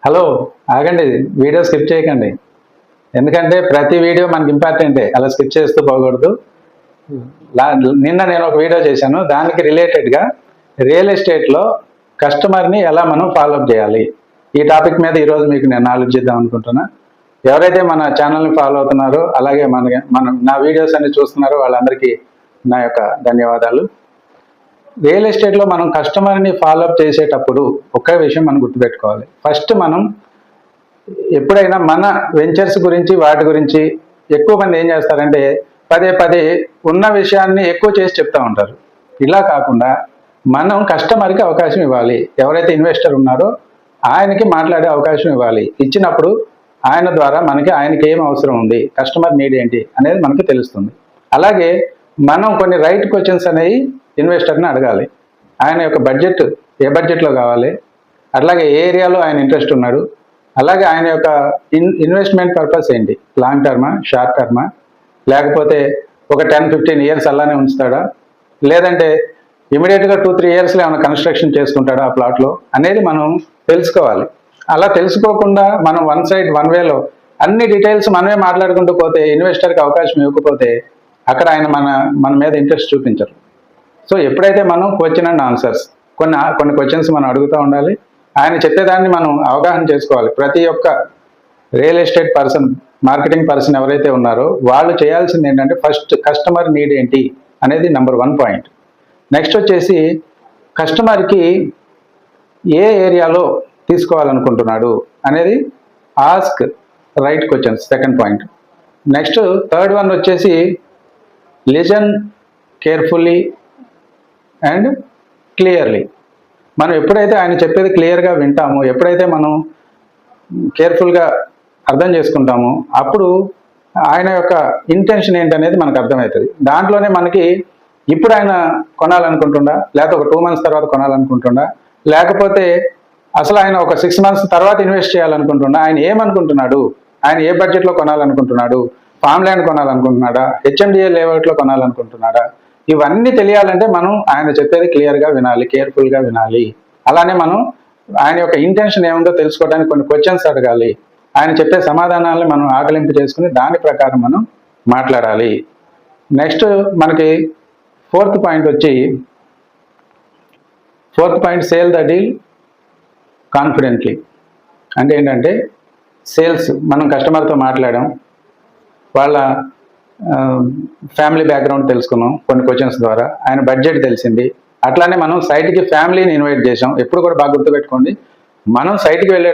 Hello, ఆగండి, video skip చేయకండి. ఎందుకంటే ప్రతి వీడియో మనకి ఇంపార్టెంటే, అలా స్కిప్ చేస్తూ పోకూడదు. నిన్న నేను ఒక వీడియో చేశాను, దానికి రిలేటెడ్గా రియల్ ఎస్టేట్లో కస్టమర్ని ఎలా మనం ఫాలోఅప్ చేయాలి, ఈ టాపిక్ మీద ఈరోజు మీకు నేను నాలెడ్జ్ ఇద్దాం అనుకుంటున్నా. ఎవరైతే మన ఛానల్ని ఫాలో అవుతున్నారో, అలాగే నా వీడియోస్ అన్ని చూస్తున్నారో వాళ్ళందరికీ నా యొక్క ధన్యవాదాలు. రియల్ ఎస్టేట్లో మనం కస్టమర్ని ఫాలోఅప్ చేసేటప్పుడు ఒకే విషయం మనం గుర్తుపెట్టుకోవాలి. ఫస్ట్ మనం ఎప్పుడైనా మన వెంచర్స్ గురించి వాటి గురించి ఎక్కువ మంది ఏం చేస్తారంటే పదే పదే ఉన్న విషయాన్ని ఎక్కువ చేసి చెప్తూ ఉంటారు. ఇలా కాకుండా మనం కస్టమర్కి అవకాశం ఇవ్వాలి. ఎవరైతే ఇన్వెస్టర్ ఉన్నారో ఆయనకి మాట్లాడే అవకాశం ఇవ్వాలి. ఇచ్చినప్పుడు ఆయన ద్వారా ఆయనకి ఏం అవసరం ఉంది, కస్టమర్ నీడ్ ఏంటి అనేది మనకి తెలుస్తుంది. అలాగే మనం కొన్ని రైట్ క్వశ్చన్స్ అనేవి ఇన్వెస్టర్ని అడగాలి. ఆయన యొక్క బడ్జెట్ ఏ బడ్జెట్లో కావాలి, అట్లాగే ఏ ఏరియాలో ఆయన ఇంట్రెస్ట్ ఉన్నాడు, అలాగే ఆయన యొక్క ఇన్వెస్ట్మెంట్ పర్పస్ ఏంటి, లాంగ్ టర్మా, షార్ట్ టర్మా, లేకపోతే ఒక 10-15 ఇయర్స్ అలానే ఉంచుతాడా, లేదంటే ఇమీడియట్గా 2-3 ఇయర్స్లో ఏమైనా కన్స్ట్రక్షన్ చేసుకుంటాడా ఆ ప్లాట్లో అనేది మనం తెలుసుకోవాలి. అలా తెలుసుకోకుండా మనం వన్ వేలో అన్ని డీటెయిల్స్ మనమే మాట్లాడుకుంటూ పోతే, ఇన్వెస్టర్కి అవకాశం ఇవ్వకపోతే అక్కడ ఆయన మన మీద ఇంట్రెస్ట్ చూపించరు. సో ఎప్పుడైతే మనం క్వశ్చన్ అండ్ ఆన్సర్స్ కొన్ని క్వశ్చన్స్ మనం అడుగుతూ ఉండాలి. ఆయన చెప్పేదాన్ని మనం అవగాహన చేసుకోవాలి. ప్రతి ఒక్క real estate person, marketing person ఎవరైతే ఉన్నారో వాళ్ళు చేయాల్సింది ఏంటంటే ఫస్ట్ కస్టమర్ నీడ్ ఏంటి అనేది నెంబర్ 1 పాయింట్. నెక్స్ట్ వచ్చేసి కస్టమర్కి ఏ ఏరియాలో తీసుకోవాలనుకుంటున్నాడు అనేది ask right questions, second point. Next third one వచ్చేసి లిజన్ కేర్ఫుల్లీ అండ్ క్లియర్లీ. మనం ఎప్పుడైతే ఆయన చెప్పేది క్లియర్గా వింటామో, ఎప్పుడైతే మనం కేర్ఫుల్గా అర్థం చేసుకుంటామో అప్పుడు ఆయన యొక్క ఇంటెన్షన్ ఏంటనేది మనకు అర్థమవుతుంది. దాంట్లోనే మనకి ఇప్పుడు ఆయన కొనాలనుకుంటుండా, లేకపోతే ఒక 2 months తర్వాత కొనాలనుకుంటుండా, లేకపోతే అసలు ఆయన ఒక 6 months తర్వాత ఇన్వెస్ట్ చేయాలనుకుంటున్నా, ఆయన ఏమనుకుంటున్నాడు, ఆయన ఏ బడ్జెట్లో కొనాలనుకుంటున్నాడు, ఫామ్ ల్యాండ్ కొనాలనుకుంటున్నాడా, హెచ్ఎండిఏ లేఅవుట్లో కొనాలనుకుంటున్నాడా, ఇవన్నీ తెలియాలంటే మనం ఆయన చెప్పేది క్లియర్గా వినాలి, కేర్ఫుల్గా వినాలి. అలానే మనం ఆయన యొక్క ఇంటెన్షన్ ఏముందో తెలుసుకోవడానికి కొన్ని క్వశ్చన్స్ అడగాలి. ఆయన చెప్పే సమాధానాలను మనం ఆకలింపు చేసుకుని దాని ప్రకారం మనం మాట్లాడాలి. నెక్స్ట్ మనకి fourth point sale the deal confidently. అంటే ఏంటంటే సేల్స్, మనం కస్టమర్తో మాట్లాడాం, వాళ్ళ ఫ్యామిలీ బ్యాక్గ్రౌండ్ తెలుసుకున్నాం కొన్ని క్వశ్చన్స్ ద్వారా, ఆయన బడ్జెట్ తెలిసింది. అట్లానే మనం సైట్కి ఫ్యామిలీని ఇన్వైట్ చేసాం. ఎప్పుడు కూడా బాగా గుర్తుపెట్టుకోండి, మనం సైట్కి వెళ్ళే